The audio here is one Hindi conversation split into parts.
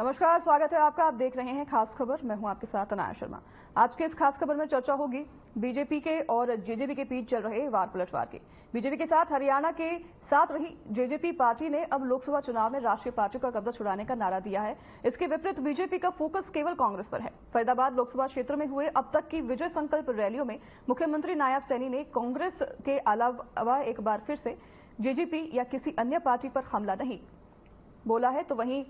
नमस्कार, स्वागत है आपका। आप देख रहे हैं खास खबर। मैं हूं आपके साथ अनाया शर्मा। आज के इस खास खबर में चर्चा होगी बीजेपी के और जेजेपी के बीच चल रहे वार पलटवार की। बीजेपी के साथ हरियाणा के साथ रही जेजेपी पार्टी ने अब लोकसभा चुनाव में राष्ट्रीय पार्टी का कब्जा छुड़ाने का नारा दिया है। इसके विपरीत बीजेपी का फोकस केवल कांग्रेस पर है। फरीदाबाद लोकसभा क्षेत्र में हुए अब तक की विजय संकल्प रैलियों में मुख्यमंत्री नायब सैनी ने कांग्रेस के अलावा एक बार फिर से जेजेपी या किसी अन्य पार्टी पर हमला नहीं बोला है, तो वहीं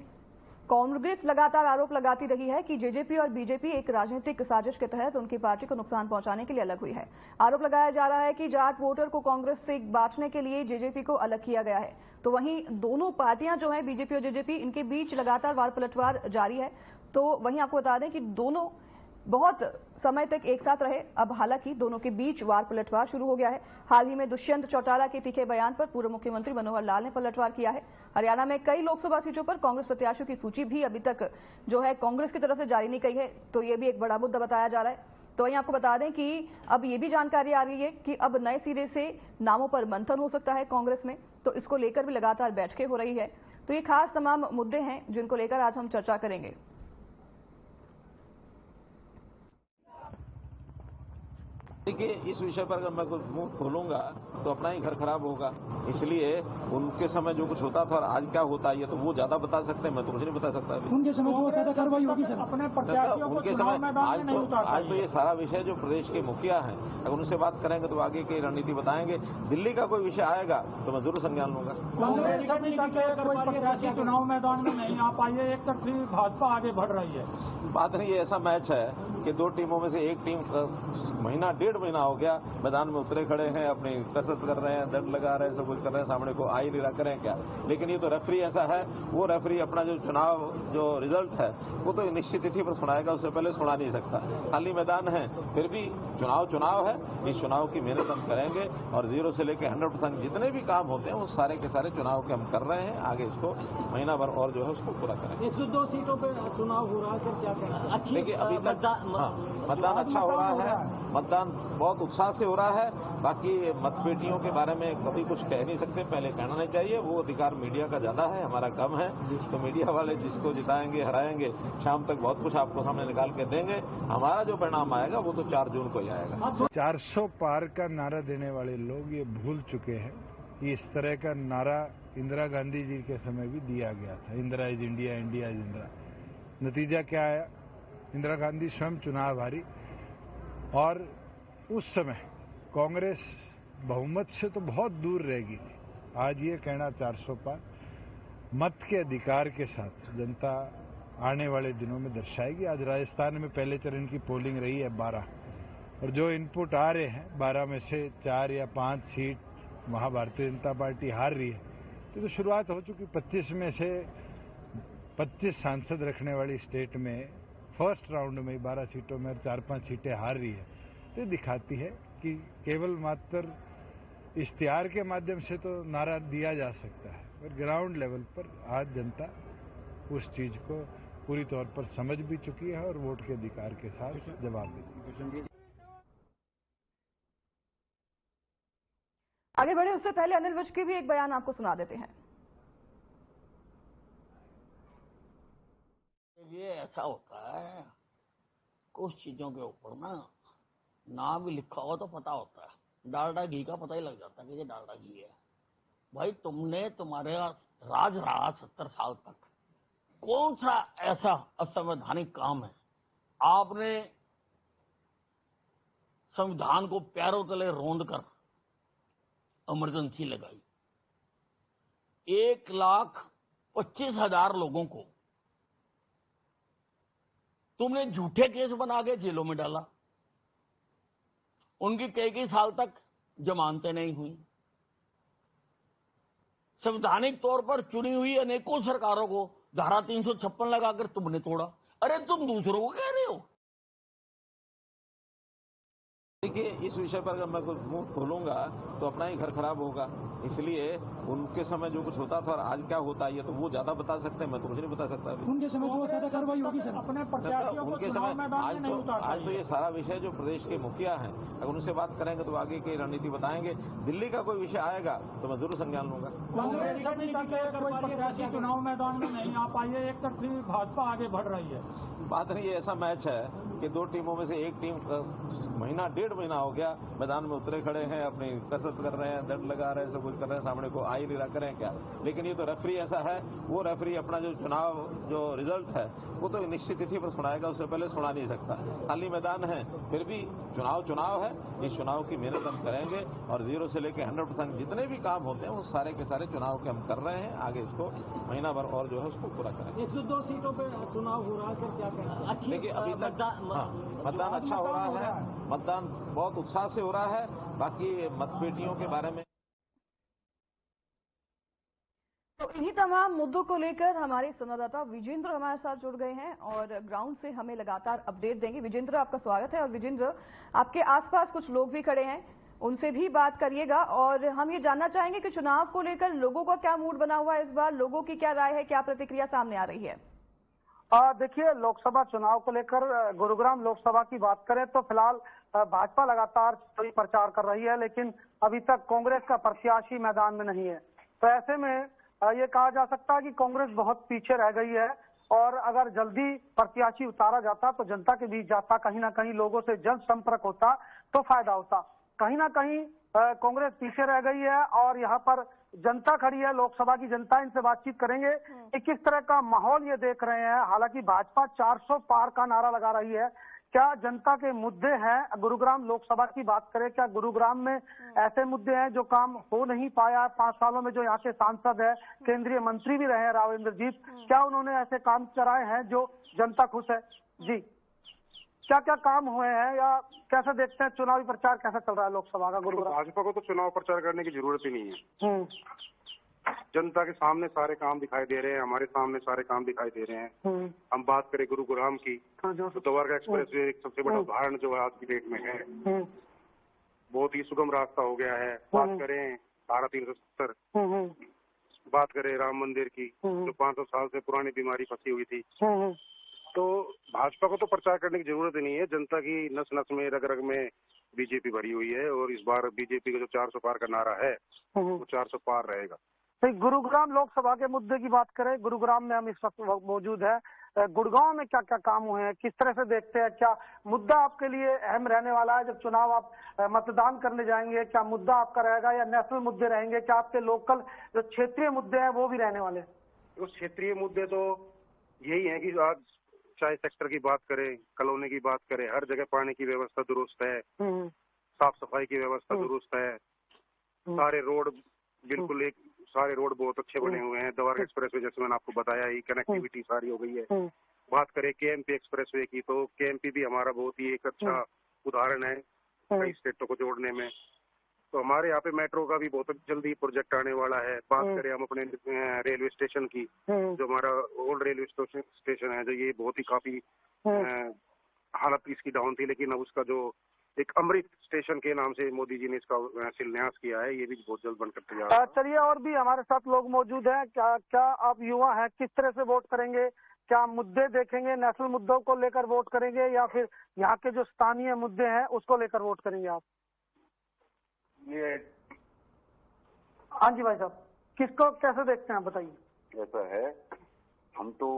कांग्रेस लगातार आरोप लगाती रही है कि जेजेपी और बीजेपी एक राजनीतिक साजिश के तहत उनकी पार्टी को नुकसान पहुंचाने के लिए अलग हुई है। आरोप लगाया जा रहा है कि जाट वोटर को कांग्रेस से बांटने के लिए जेजेपी को अलग किया गया है। तो वहीं दोनों पार्टियां जो हैं, बीजेपी और जेजेपी, इनके बीच लगातार वार पलटवार जारी है। तो वहीं आपको बता दें कि दोनों बहुत समय तक एक साथ रहे। अब हालांकि दोनों के बीच वार पलटवार शुरू हो गया है। हाल ही में दुष्यंत चौटाला के तीखे बयान पर पूर्व मुख्यमंत्री मनोहर लाल ने पलटवार किया है। हरियाणा में कई लोकसभा सीटों पर कांग्रेस प्रत्याशियों की सूची भी अभी तक जो है कांग्रेस की तरफ से जारी नहीं की है, तो ये भी एक बड़ा मुद्दा बताया जा रहा है। तो वहीं आपको बता दें कि अब ये भी जानकारी आ रही है कि अब नए सिरे से नामों पर मंथन हो सकता है कांग्रेस में, तो इसको लेकर भी लगातार बैठकें हो रही है। तो ये खास तमाम मुद्दे हैं जिनको लेकर आज हम चर्चा करेंगे। देखिए, इस विषय पर अगर मैं कुछ मुंह खोलूंगा तो अपना ही घर खराब होगा। इसलिए उनके समय जो कुछ होता था और आज क्या होता है ये तो वो ज्यादा बता सकते हैं, मैं तो कुछ नहीं बता सकता। उनके समय जो होता था कार्रवाई होगी सर। अपने प्रत्याशियों को उनके चुनाव समय मैदान में नहीं उतार आज तो ये सारा विषय जो प्रदेश के मुखिया हैं, अगर उनसे बात करेंगे तो आगे की रणनीति बताएंगे। दिल्ली का कोई विषय आएगा तो मैं जरूर संज्ञान लूंगा। कांग्रेस कोई प्रत्याशी चुनाव मैदान में नहीं आ पाई है, एक तरफी भाजपा आगे बढ़ रही है। बात नहीं, ये ऐसा मैच है कि दो टीमों में से एक टीम महीना डेढ़ महीना हो गया मैदान में उतरे खड़े हैं, अपनी कसरत कर रहे हैं, दंड लगा रहे हैं, सब कुछ कर रहे हैं, सामने को आई नहीं रहा, करें क्या। लेकिन ये तो रेफरी ऐसा है, वो रेफरी अपना जो चुनाव जो रिजल्ट है वो तो निश्चित तिथि पर सुनाएगा, उससे पहले सुना नहीं सकता। खाली मैदान है, फिर भी चुनाव है। इस चुनाव की मेहनत हम करेंगे और 0 से लेकर 100% जितने भी काम होते हैं वो सारे के सारे चुनाव के हम कर रहे हैं। आगे इसको महीना भर और जो है उसको पूरा करेंगे। 102 सीटों पर चुनाव हो रहा है सर, क्या कहना है? देखिए, अभी तक मतदान अच्छा हो रहा है, मतदान बहुत उत्साह से हो रहा है। बाकी मतपेटियों के बारे में कभी कुछ कह नहीं सकते, पहले कहना नहीं चाहिए, वो अधिकार मीडिया का ज्यादा है, हमारा कम है। तो मीडिया वाले जिसको जिताएंगे हराएंगे, शाम तक बहुत कुछ आपको सामने निकाल के देंगे। हमारा जो परिणाम आएगा वो तो 4 जून को ही आएगा। 400 पार का नारा देने वाले लोग ये भूल चुके हैं कि इस तरह का नारा इंदिरा गांधी जी के समय भी दिया गया था, Indira is India, India is Indira. नतीजा क्या आया? इंदिरा गांधी स्वयं चुनाव हारी और उस समय कांग्रेस बहुमत से तो बहुत दूर रह गई थी। आज ये कहना 400 पार, मत के अधिकार के साथ जनता आने वाले दिनों में दर्शाएगी। आज राजस्थान में पहले चरण की पोलिंग रही है 12, और जो इनपुट आ रहे हैं 12 में से 4 या 5 सीट वहां भारतीय जनता पार्टी हार रही है। तो शुरुआत हो चुकी। 25 में से 25 सांसद रखने वाली स्टेट में फर्स्ट राउंड में 12 सीटों में 4-5 सीटें हार रही है। तो दिखाती है कि केवल मात्र इश्तिहार के माध्यम से तो नारा दिया जा सकता है, पर ग्राउंड लेवल पर आज जनता उस चीज को पूरी तौर पर समझ भी चुकी है और वोट के अधिकार के साथ जवाब भी। आगे बढ़े उससे पहले अनिल विज के भी एक बयान आपको सुना देते हैं। ये ऐसा होता है, कुछ चीजों के ऊपर ना भी लिखा हो तो पता होता है। डालडा घी का पता ही लग जाता है कि ये डालडा घी है। भाई, तुम्हारे राज रहा 70 साल तक, कौन सा ऐसा असंवैधानिक काम है? आपने संविधान को पैरों तले रौंद कर इमरजेंसी लगाई। 1,25,000 लोगों को तुमने झूठे केस बना के जेलों में डाला। उनकी कई साल तक जमानतें नहीं हुई। संवैधानिक तौर पर चुनी हुई अनेकों सरकारों को धारा 356 लगाकर तुमने तोड़ा। अरे तुम दूसरों को कह रहे हो देखिए, इस विषय पर अगर मैं कुछ मुंह खोलूंगा तो अपना ही घर खराब होगा। इसलिए उनके समय जो कुछ होता था और आज क्या होता है ये तो वो ज्यादा बता सकते हैं, मैं तो कुछ नहीं बता सकता अभी। उनके समय जो होता था कार्रवाई होगी सर, अपने प्रत्याशियों को उनके चुनाव समय मैदान में नहीं उतार आज तो ये सारा विषय जो प्रदेश के मुखिया हैं, अगर उनसे बात करेंगे तो आगे की रणनीति बताएंगे। दिल्ली का कोई विषय आएगा तो मैं जरूर संज्ञान लूंगा। कांग्रेस अभी तक कोई प्रत्याशी चुनाव मैदान में नहीं आ पाई है, एक तरफी भाजपा आगे बढ़ रही है। बात नहीं, ये ऐसा मैच है कि दो टीमों में से एक टीम महीना डेढ़ महीना हो गया मैदान में उतरे खड़े हैं, अपनी कसरत कर रहे हैं, दंड लगा रहे हैं, सब कुछ कर रहे हैं, सामने को आई लीला करें क्या। लेकिन ये तो रेफरी ऐसा है, वो रेफरी अपना जो चुनाव जो रिजल्ट है वो तो निश्चित तिथि पर सुनाएगा, उससे पहले सुना नहीं सकता। खाली मैदान है, फिर भी चुनाव है। इस चुनाव की मेहनत हम करेंगे और 0 से लेकर 100% जितने भी काम होते हैं वो सारे के सारे चुनाव के हम कर रहे हैं। आगे इसको महीना भर और जो है उसको पूरा करेंगे। 102 सीटों पे चुनाव हो रहा है सर, क्या कहना? देखिए, अभी तक मतदान अच्छा हो रहा है, मतदान बहुत उत्साह से हो रहा है। बाकी मतपेटियों के बारे में तो इन्हीं तमाम मुद्दों को लेकर हमारे संवाददाता विजेंद्र हमारे साथ जुड़ गए हैं और ग्राउंड से हमें लगातार अपडेट देंगे। विजेंद्र, आपका स्वागत है। और विजेंद्र, आपके आसपास कुछ लोग भी खड़े हैं, उनसे भी बात करिएगा और हम ये जानना चाहेंगे कि चुनाव को लेकर लोगों का क्या मूड बना हुआ है इस बार, लोगों की क्या राय है, क्या प्रतिक्रिया सामने आ रही है? देखिए, लोकसभा चुनाव को लेकर गुरुग्राम लोकसभा की बात करें तो फिलहाल भाजपा लगातार प्रचार कर रही है, लेकिन अभी तक कांग्रेस का प्रत्याशी मैदान में नहीं है। तो ऐसे में ये कहा जा सकता है कि कांग्रेस बहुत पीछे रह गई है और अगर जल्दी प्रत्याशी उतारा जाता तो जनता के बीच जाता, कहीं ना कहीं लोगों से जन संपर्क होता तो फायदा होता। कहीं ना कहीं कांग्रेस पीछे रह गई है और यहाँ पर जनता खड़ी है, लोकसभा की जनता, इनसे बातचीत करेंगे कि किस तरह का माहौल ये देख रहे हैं। हालांकि भाजपा 400 पार का नारा लगा रही है, क्या जनता के मुद्दे हैं? गुरुग्राम लोकसभा की बात करें, क्या गुरुग्राम में ऐसे मुद्दे हैं जो काम हो नहीं पाया 5 सालों में? जो यहाँ के सांसद है, केंद्रीय मंत्री भी रहे हैं राव इंद्रजीत, क्या उन्होंने ऐसे काम कराए हैं जो जनता खुश है? जी, क्या क्या काम हुए हैं या कैसे देखते हैं चुनावी प्रचार कैसा चल रहा है लोकसभा का गुरुग्राम? भाजपा को तो चुनाव प्रचार करने की जरूरत ही नहीं है। जनता के सामने सारे काम दिखाई दे रहे हैं, हमारे सामने सारे काम दिखाई दे रहे हैं। हम बात करें गुरुग्राम की तो द्वारका एक्सप्रेस वे एक सबसे बड़ा उदाहरण जो आज की डेट में है, बहुत ही सुगम रास्ता हो गया है। बात करें धारा 370, बात करें राम मंदिर की जो 500 साल से पुरानी बीमारी फंसी हुई थी। तो भाजपा को तो प्रचार करने की जरूरत ही नहीं है। जनता की नस नस में, रग रग में बीजेपी भरी हुई है और इस बार बीजेपी का जो 400 पार का नारा है वो 400 पार रहेगा। तो गुरुग्राम लोकसभा के मुद्दे की बात करें, गुरुग्राम में हम इस वक्त मौजूद है। गुड़गांव में क्या क्या काम हुए हैं, किस तरह से देखते हैं? क्या मुद्दा आपके लिए अहम रहने वाला है जब चुनाव आप मतदान करने जाएंगे? क्या मुद्दा आपका रहेगा या नेशनल मुद्दे रहेंगे? क्या आपके लोकल जो क्षेत्रीय मुद्दे हैं वो भी रहने वाले हैं? तो क्षेत्रीय मुद्दे तो यही है कि आज चाहे सेक्टर की बात करें, कॉलोनी की बात करें, हर जगह पानी की व्यवस्था दुरुस्त है, साफ सफाई की व्यवस्था दुरुस्त है, सारे रोड बिल्कुल सारे रोड बहुत अच्छे बने हुए हैं। द्वारका एक्सप्रेस वे जैसे मैंने आपको बताया ही, कनेक्टिविटी सारी हो गई है। बात करें केएमपी एक्सप्रेस वे की तो केएमपी भी हमारा बहुत ही एक अच्छा उदाहरण है कई स्टेटों को जोड़ने में। तो हमारे यहाँ पे मेट्रो का भी बहुत जल्दी प्रोजेक्ट आने वाला है। बात करें हम अपने रेलवे स्टेशन की, जो हमारा ओल्ड रेलवे स्टेशन है, जो ये बहुत ही काफी हालत इसकी डाउन थी, लेकिन अब उसका जो एक अमृत स्टेशन के नाम से मोदी जी ने इसका शिलान्यास किया है, ये भी बहुत जल्द बनकर तैयार है। चलिए, और भी हमारे साथ लोग मौजूद हैं। क्या आप युवा हैं, किस तरह से वोट करेंगे? क्या मुद्दे देखेंगे, नेशनल मुद्दों को लेकर वोट करेंगे या फिर यहाँ के जो स्थानीय मुद्दे हैं उसको लेकर वोट करेंगे आप? हाँ जी भाई साहब, किसको कैसे देखते हैं आप बताइए? ऐसा है, हम तो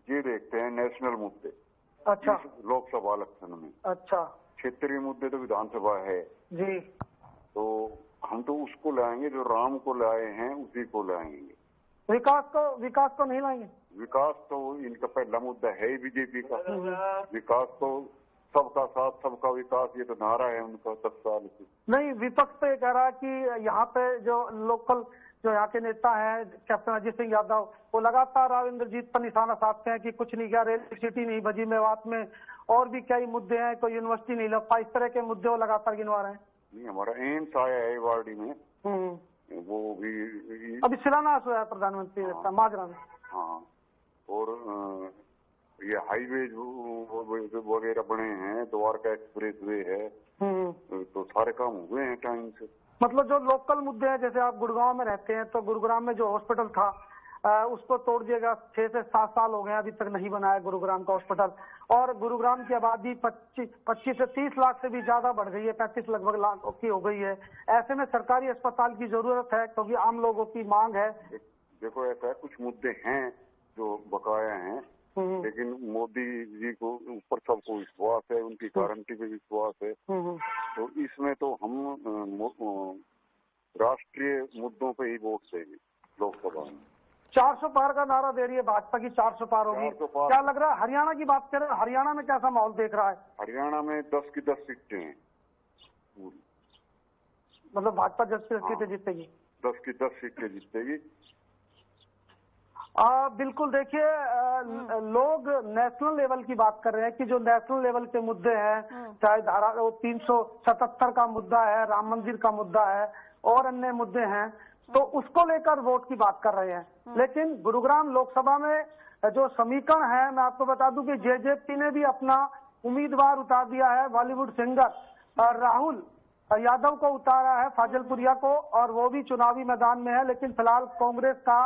ये देखते हैं नेशनल मुद्दे। अच्छा, लोकसभा इलेक्शन में। अच्छा, क्षेत्रीय मुद्दे तो विधानसभा है जी, तो हम तो उसको लाएंगे जो राम को लाए हैं, उसी को लाएंगे। विकास को नहीं लाएंगे? विकास तो इनका पहला मुद्दा है ही बीजेपी का। विकास तो सबका साथ सबका विकास, ये तो नारा है उनका 10 साल से। नहीं, विपक्ष तो ये कह रहा है कि यहाँ पे जो लोकल जो यहाँ के नेता हैं कैप्टन अजीत सिंह यादव, वो लगातार राव इंद्रजीत पर निशाना साधते हैं कि कुछ नहीं किया, रेल सिटी नहीं बजी मेवात में, और भी कई मुद्दे हैं, कोई यूनिवर्सिटी नहीं लग पाई, इस तरह के मुद्दे वो लगातार गिनवा रहे हैं। नहीं, हमारा एम्स आया है वार्डी में, वो भी अभी शिलान्यास हुआ है प्रधानमंत्री का माजरा में। हाँ, और ये हाईवे वगैरह बने हैं, द्वारका एक्सप्रेस वे है, सारे काम हुए हैं टाइम से। मतलब जो लोकल मुद्दे हैं, जैसे आप गुड़गांव में रहते हैं तो गुरुग्राम में जो हॉस्पिटल था उसको तोड़ दिएगा, 6 से 7 साल हो गए अभी तक नहीं बना है गुरुग्राम का हॉस्पिटल। और गुरुग्राम की आबादी 25 से 30 लाख से भी ज्यादा बढ़ गई है, 35 लगभग लाख की हो गई है। ऐसे में सरकारी अस्पताल की जरूरत है क्योंकि आम लोगों की मांग है। देखो ऐसा है, कुछ मुद्दे हैं जो बकाया हैं, लेकिन मोदी जी को ऊपर सबको विश्वास है, उनकी गारंटी पे विश्वास है। तो इसमें तो हम राष्ट्रीय मुद्दों पे ही वोट देंगे लोकसभा में। 400 पार का नारा दे रही है भाजपा की, 400 पार होगी। क्या लग रहा है हरियाणा की बात करें, हरियाणा में कैसा माहौल देख रहा है? हरियाणा में 10 की 10 सीटें हैं पूरी, मतलब भाजपा 10 सीटें जीतेगी। 10 की 10 सीटें जीतेगी। बिल्कुल। देखिए लोग नेशनल लेवल की बात कर रहे हैं कि जो नेशनल लेवल के मुद्दे हैं, चाहे धारा 377 का मुद्दा है, राम मंदिर का मुद्दा है और अन्य मुद्दे हैं, तो उसको लेकर वोट की बात कर रहे हैं। लेकिन गुरुग्राम लोकसभा में जो समीकरण है, मैं आपको बता दूं कि जेजेपी ने भी अपना उम्मीदवार उतार दिया है, बॉलीवुड सिंगर राहुल यादव को उतारा है, फाजिलपुरिया को, और वो भी चुनावी मैदान में है। लेकिन फिलहाल कांग्रेस का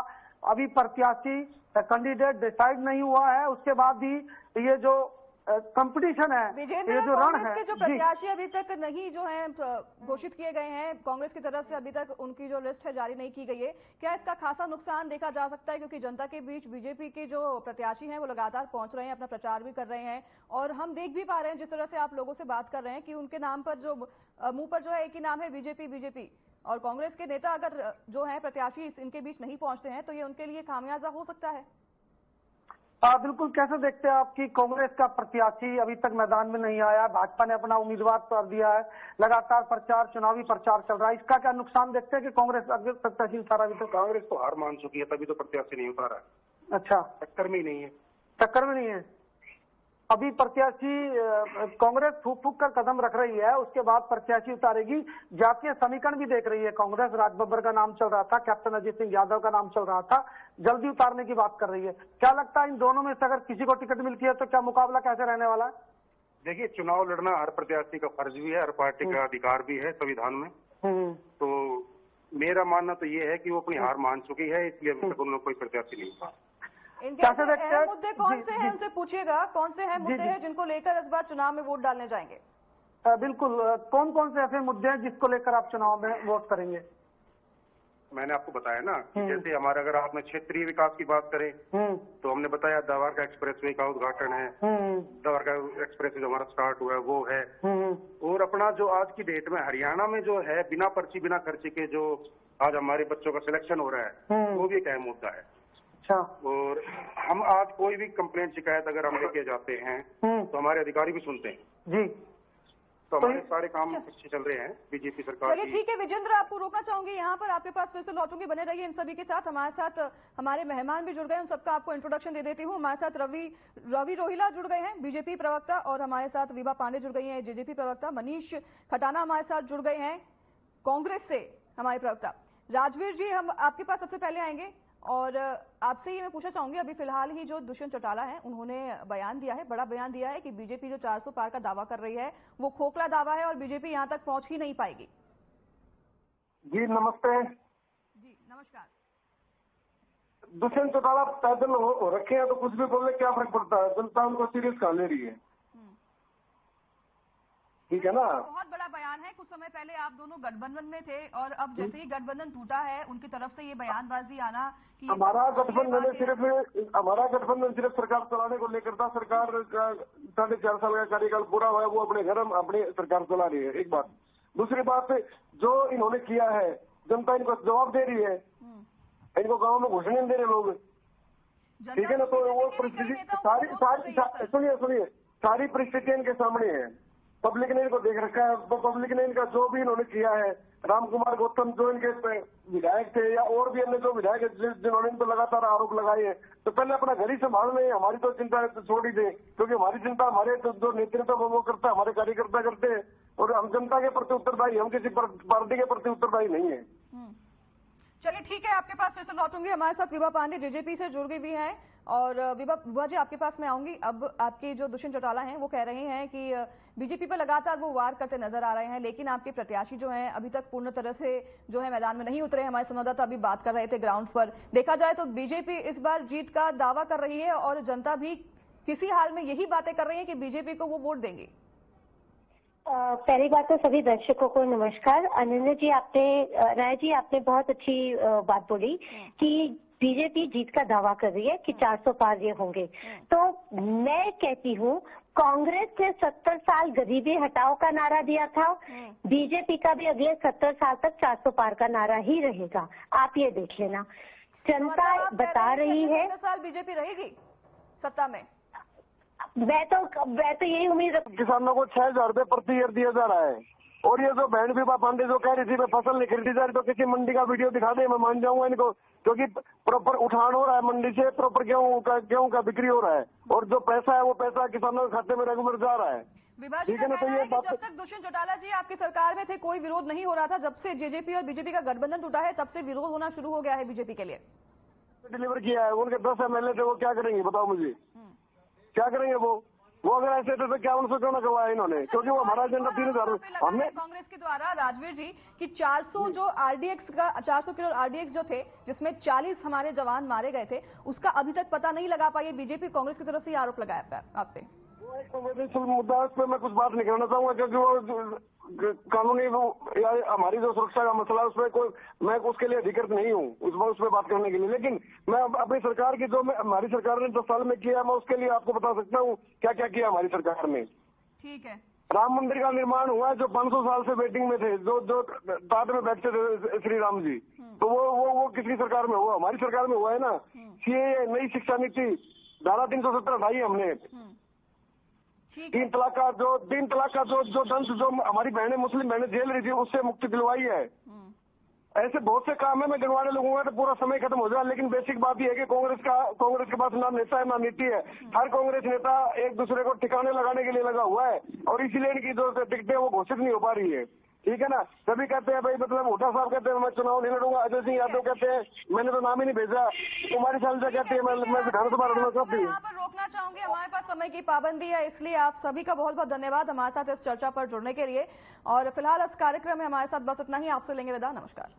अभी प्रत्याशी कैंडिडेट डिसाइड नहीं हुआ है। उसके बाद भी ये जो कंपटीशन है, ये जो रण है, के जो प्रत्याशी अभी तक नहीं जो है घोषित किए गए हैं कांग्रेस की तरफ से, अभी तक उनकी जो लिस्ट है जारी नहीं की गई है, क्या इसका खासा नुकसान देखा जा सकता है? क्योंकि जनता के बीच बीजेपी के जो प्रत्याशी हैं वो लगातार पहुंच रहे हैं, अपना प्रचार भी कर रहे हैं, और हम देख भी पा रहे हैं जिस तरह से आप लोगों से बात कर रहे हैं कि उनके नाम पर जो मुंह पर जो है एक ही नाम है, बीजेपी। और कांग्रेस के नेता अगर जो है प्रत्याशी इनके बीच नहीं पहुंचते हैं तो ये उनके लिए खामियाजा हो सकता है। बिल्कुल। कैसे देखते हैं आपकी कांग्रेस का प्रत्याशी अभी तक मैदान में नहीं आया, भाजपा ने अपना उम्मीदवार कर दिया है, लगातार प्रचार, चुनावी प्रचार चल रहा है, इसका क्या नुकसान देखते हैं कि कांग्रेस अगर प्रत्याशी उतारा? अभी तक कांग्रेस तो हार मान चुकी है, तभी तो प्रत्याशी नहीं उतारा है। अच्छा, टक्कर में ही नहीं है। टक्कर में नहीं है। अभी प्रत्याशी कांग्रेस फूक कर कदम रख रही है, उसके बाद प्रत्याशी उतारेगी। जातीय समीकरण भी देख रही है कांग्रेस, राजबब्बर का नाम चल रहा था, कैप्टन अजीत सिंह यादव का नाम चल रहा था, जल्दी उतारने की बात कर रही है। क्या लगता है इन दोनों में से अगर किसी को टिकट मिलती है तो क्या मुकाबला कैसे रहने वाला है? देखिए, चुनाव लड़ना हर प्रत्याशी का फर्ज भी है, हर पार्टी का अधिकार भी है संविधान में। तो मेरा मानना तो ये है कि वो अपनी हार मान चुकी है, इसलिए अभी तक उन्होंने कोई प्रत्याशी नहीं उतारा। इनके अहम मुद्दे कौन से हैं उनसे पूछिएगा, कौन से अहम मुद्दे हैं जिनको लेकर इस बार चुनाव में वोट डालने जाएंगे? बिल्कुल। कौन कौन से ऐसे मुद्दे हैं जिसको लेकर आप चुनाव में वोट करेंगे? मैंने आपको बताया ना कि जैसे हमारे, अगर आपने क्षेत्रीय विकास की बात करें तो हमने बताया द्वारका एक्सप्रेसवे का उद्घाटन है, द्वारका एक्सप्रेसवे जो हमारा स्टार्ट हुआ है वो है। और अपना जो आज की डेट में हरियाणा में जो है बिना पर्ची बिना खर्चे के जो आज हमारे बच्चों का सिलेक्शन हो रहा है, वो भी एक अहम मुद्दा है। अच्छा। और हम आज कोई भी कंप्लेंट शिकायत अगर हम लेके जाते हैं तो हमारे अधिकारी भी सुनते हैं जी। तो हमारे सारे काम अच्छे चल रहे हैं बीजेपी सरकार। चलिए ठीक है विजेंद्र, आपको रोकना चाहूंगी यहाँ पर, आपके पास फिर से लौटूंगी, बने रहिए इन सभी के साथ। हमारे साथ हमारे मेहमान भी जुड़ गए, उन सबका आपको इंट्रोडक्शन दे देती हूँ। हमारे साथ रवि रोहिला जुड़ गए हैं, बीजेपी प्रवक्ता, और हमारे साथ विभा पांडे जुड़ गई हैं, जेजेपी प्रवक्ता। मनीष खटाना हमारे साथ जुड़ गए हैं कांग्रेस से, हमारे प्रवक्ता। राजवीर जी, हम आपके पास सबसे पहले आएंगे और आपसे ये मैं पूछना चाहूंगी, अभी फिलहाल ही जो दुष्यंत चौटाला है उन्होंने बयान दिया है, बड़ा बयान दिया है कि बीजेपी जो 400 पार का दावा कर रही है वो खोखला दावा है और बीजेपी यहां तक पहुंच ही नहीं पाएगी। जी नमस्ते। जी नमस्कार। दुष्यंत चौटाला पैदल हो रखे हैं तो कुछ भी बोलने क्या फर्क पड़ता है, जनता उनको सीरियस कहा ले रही है, ठीक है ना। बहुत बड़ा बयान है। कुछ समय पहले आप दोनों गठबंधन में थे और अब जैसे ही गठबंधन टूटा है उनकी तरफ से ये बयानबाजी आना कि हमारा गठबंधन सिर्फ सरकार चलाने को लेकर था। सरकार का 4.5 साल का कार्यकाल पूरा हुआ है, वो अपने घर अपनी सरकार चला रही है, एक बात। दूसरी बात, जो इन्होंने किया है जनता इनको जवाब दे रही है, इनको गाँव में घुसने नहीं दे रहे लोग, ठीक है ना। तो वो परिस्थिति सुनिए सारी परिस्थितियां इनके सामने है, पब्लिक ने इनको देख रखा है। तो पब्लिक ने इनका जो भी इन्होंने किया है, राम कुमार गौतम जो इनके विधायक थे या और भी अन्य जो विधायक जिन्होंने इन पर लगातार आरोप लगाए हैं, तो पहले अपना घर ही संभाल लें, हमारी तो चिंता छोड़ ही दें, क्योंकि हमारी चिंता हमारे जो नेतृत्व वो करता है, हमारे कार्यकर्ता करते हैं, और हम जनता के प्रति उत्तरदायी, हम किसी पार्टी के प्रति उत्तरदायी नहीं है। चलिए ठीक है, आपके पास फिर से लौटूंगी। हमारे साथ विभा पांडे जेजेपी से जुड़ गई भी हैं और विभा जी आपके पास मैं आऊंगी। अब आपके जो दुष्यंत चौटाला हैं वो कह रहे हैं कि बीजेपी पर लगातार वो वार करते नजर आ रहे हैं, लेकिन आपके प्रत्याशी जो हैं अभी तक पूर्ण तरह से जो है मैदान में नहीं उतरे। हमारे संवाददाता अभी बात कर रहे थे ग्राउंड पर। देखा जाए तो बीजेपी इस बार जीत का दावा कर रही है और जनता भी किसी हाल में यही बातें कर रही है कि बीजेपी को वो वोट देंगे। पहली बात तो सभी दर्शकों को नमस्कार। अनन्या जी, राय जी आपने बहुत अच्छी बात बोली कि बीजेपी जीत का दावा कर रही है कि 400 पार ये होंगे। तो मैं कहती हूँ कांग्रेस ने 70 साल गरीबी हटाओ का नारा दिया था, बीजेपी का भी अगले 70 साल तक 400 पार का नारा ही रहेगा। आप ये देख लेना, जनता बता रही है। 70 साल बीजेपी रहेगी सत्ता में। मैं तो यही उम्मीद। किसानों को 6,000 रुपए प्रति ईयर दिया जा रहा है और ये जो बहन विभा पांडे जो कह रही थी मैं फसल नहीं खरीदी जा रही, तो किसी मंडी का वीडियो दिखा दे, मैं मान जाऊंगा इनको, क्योंकि प्रॉपर उठान हो रहा है मंडी से, प्रॉपर गेहूं का बिक्री हो रहा है और जो पैसा है वो पैसा किसानों के खाते में रेगुलर जा रहा है। ठीक है ना। तो ये जब तक दुष्यंत चौटाला जी आपकी सरकार में थे कोई विरोध नहीं हो रहा था, जब से जेजेपी और बीजेपी का गठबंधन टूटा है तब से विरोध होना शुरू हो गया है बीजेपी के लिए। डिलीवर किया है, उनके 10 MLA थे, वो क्या करेंगे बताओ मुझे, क्या करेंगे वो अगर ऐसे थे तो क्या उनसे क्यों ना करवाया इन्होंने, क्योंकि वो हमारा एजेंडा 3000 हमने कांग्रेस के द्वारा राजवीर जी कि 400 जो आरडीएक्स का 400 करोड़ आरडीएक्स जो थे जिसमें 40 हमारे जवान मारे गए थे उसका अभी तक पता नहीं लगा पाई। बीजेपी कांग्रेस की तरफ से आरोप लगाया आप पे। वो एक संवेदनशील मुद्दा है, उस पर मैं कुछ बात नहीं करना चाहूंगा, क्योंकि वो कानूनी हमारी जो सुरक्षा का मसला है उसमें कोई मैं उसके लिए अधिकृत नहीं हूँ उस पर बात करने के लिए। लेकिन मैं अपनी सरकार की जो हमारी सरकार ने 10 साल में किया मैं उसके लिए आपको बता सकता हूँ क्या क्या किया हमारी सरकार में। ठीक है। राम मंदिर का निर्माण हुआ है, जो 500 साल से वेटिंग में थे, जो ताट में बैठते थे श्री राम जी, तो वो किसकी सरकार में हुआ? हमारी सरकार में हुआ है ना। सीएए नई शिक्षा नीति धारा 370 हटाई हमने। 3 तलाक का जो दंश जो हमारी बहनें मुस्लिम बहनें झेल रही थी उससे मुक्ति दिलवाई है। ऐसे बहुत से काम है, मैं गिनवाने लगूंगा तो पूरा समय खत्म हो जाए। लेकिन बेसिक बात यह है कि कांग्रेस के पास ना नेता है ना नीति है। हर कांग्रेस नेता एक दूसरे को ठिकाने लगाने के लिए लगा हुआ है और इसीलिए इनकी जो टिकटें वो घोषित नहीं हो पा रही है। ठीक है ना। सभी कहते हैं भाई, मतलब हुड्डा साहब कहते हैं मैं चुनाव नहीं लड़ूंगा, अजय सिंह यादव कहते हैं मैंने तो नाम ही नहीं भेजा, कुमारी शैलजा कहती है मैं विधानसभा लड़ूंगा। सब यहाँ पर रोकना चाहूंगी, हमारे पास समय की पाबंदी है, इसलिए आप सभी का बहुत बहुत धन्यवाद हमारे साथ इस चर्चा पर जुड़ने के लिए। और फिलहाल इस कार्यक्रम में हमारे साथ बस इतना ही, आपसे लेंगे विदा। नमस्कार।